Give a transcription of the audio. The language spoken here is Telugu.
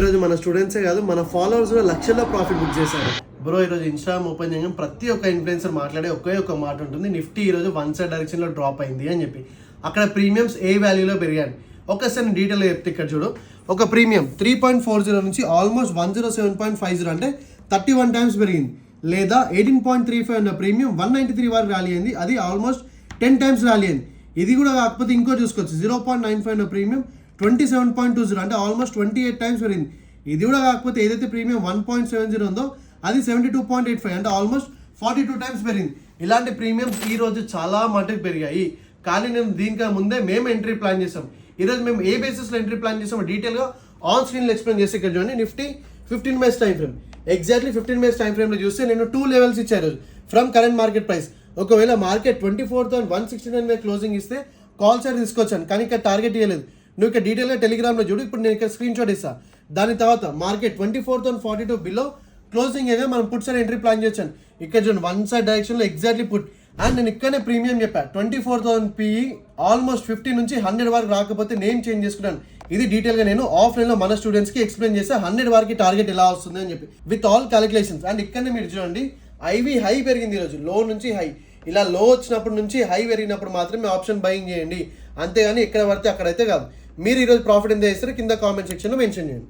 ఈరోజు మన స్టూడెంట్సే కాదు మన ఫాలోవర్స్ కూడా లక్షల్లో ప్రాఫిట్ బుక్ చేశారు. బ్రో ఈరోజు ఇన్స్టాగ్రామ్ ఓపెన్ చేయడం ప్రతి ఒక్క ఇన్ఫ్లుయెన్సర్ మాట్లాడే ఒకే ఒక మాట ఉంటుంది, నిఫ్టీ ఈరోజు వన్ సైడ్ డైరెక్షన్లో డ్రాప్ అయింది అని చెప్పి. అక్కడ ప్రీమియమ్స్ ఏ వాల్యూలో పెరిగాయి ఒకసారి నేను డీటెయిల్గా చెప్తే ఇక్కడ చూడు. ఒక ప్రీమియం 3.40 నుంచి ఆల్మోస్ట్ 107.50 అంటే 31 టైమ్స్ పెరిగింది. లేదా 18.35 ఉన్న ప్రీమియం 193 వరకు ర్యాలీ అయింది, అది ఆల్మోస్ట్ 10 టైమ్స్ ర్యాలీ అయింది. ఇది కూడా కాకపోతే ఇంకో చూసుకోవచ్చు, 0.95 ఉన్న ప్రీమియం 27.20 అంటే ఆల్మోస్ట్ 28 టైమ్స్ పెరిగింది. ఇది కూడా కాకపోతే ఏదైతే ప్రీమియం 1.70 ఉందో అది 72.85 అంటే ఆల్మోస్ట్ 42 టైమ్స్ పెరిగింది. ఇలాంటి ప్రీమియమ్స్ ఈ రోజు చాలా మటుకు పెరిగాయి. కానీ నేను దీనికన్నా ముందే మేము ఎంట్రీ ప్లాన్ చేసాం. ఈరోజు మేము ఏ బేసిస్లో ఎంట్రీ ప్లాన్ చేసామో డీటెయిల్గా ఆన్ స్క్రీన్లో ఎక్స్ప్లెయిన్ చేసి ఇక్కడ చూడండి. Nifty 15 minutes time frame, exactly 15 minutes time ఫ్రేమ్లో చూస్తే నేను 2 లెవెల్స్ ఇచ్చారు ఫ్రమ్ కరెంట్ మార్కెట్ ప్రైస్. ఒకవేళ మార్కెట్ 24,169 క్లోజింగ్ ఇస్తే కాల్ సైడ్ తీసుకొచ్చాను, కానీ ఇక్కడ టార్గెట్ ఇవ్వలేదు. నువ్వు ఇక్కడ డీటెయిల్గా టెలిగ్రామ్లో చూడు. ఇప్పుడు నేను ఇక్కడ స్క్రీన్ షాట్ ఇస్తాను. దాని తర్వాత మార్కెట్ 24,042 బిలో క్లోజింగ్ ఏదో మనం పుట్ సైడ్ ఎంట్రీ ప్లాన్ చేశాను. ఇక్కడ చూడండి వన్ సైడ్ డైరెక్షన్లో ఎగ్జాక్ట్లీ పుట్. అండ్ నేను ఇక్కడనే ప్రీమియం చెప్పాను 24,000 PE ఆల్మోస్ట్ 50 నుంచి 100 వరకు రాకపోతే నేను చేంజ్ చేసుకున్నాను. ఇది డీటెయిల్గా నేను ఆఫ్లైన్లో మన స్టూడెంట్స్కి ఎక్స్ప్లెయిన్ చేస్తే 100 వరకు టార్గెట్ ఎలా వస్తుంది అని చెప్పి విత్ ఆల్ క్యాలిక్యులేషన్స్. అండ్ ఇక్కడనే మీరు చూడండి ఐవి హై పెరిగింది ఈరోజు, లో నుంచి హై. ఇలా లో వచ్చినప్పటి నుంచి హై పెరిగినప్పుడు మాత్రమే ఆప్షన్ బయింగ్ చేయండి, అంతేగాని ఎక్కడ పడితే అక్కడైతే కాదు. మీరు ఈరోజు ప్రాఫిట్ ఎంత చేస్తారో కింద కామెంట్ సెక్షన్లో మెన్షన్ చేయండి.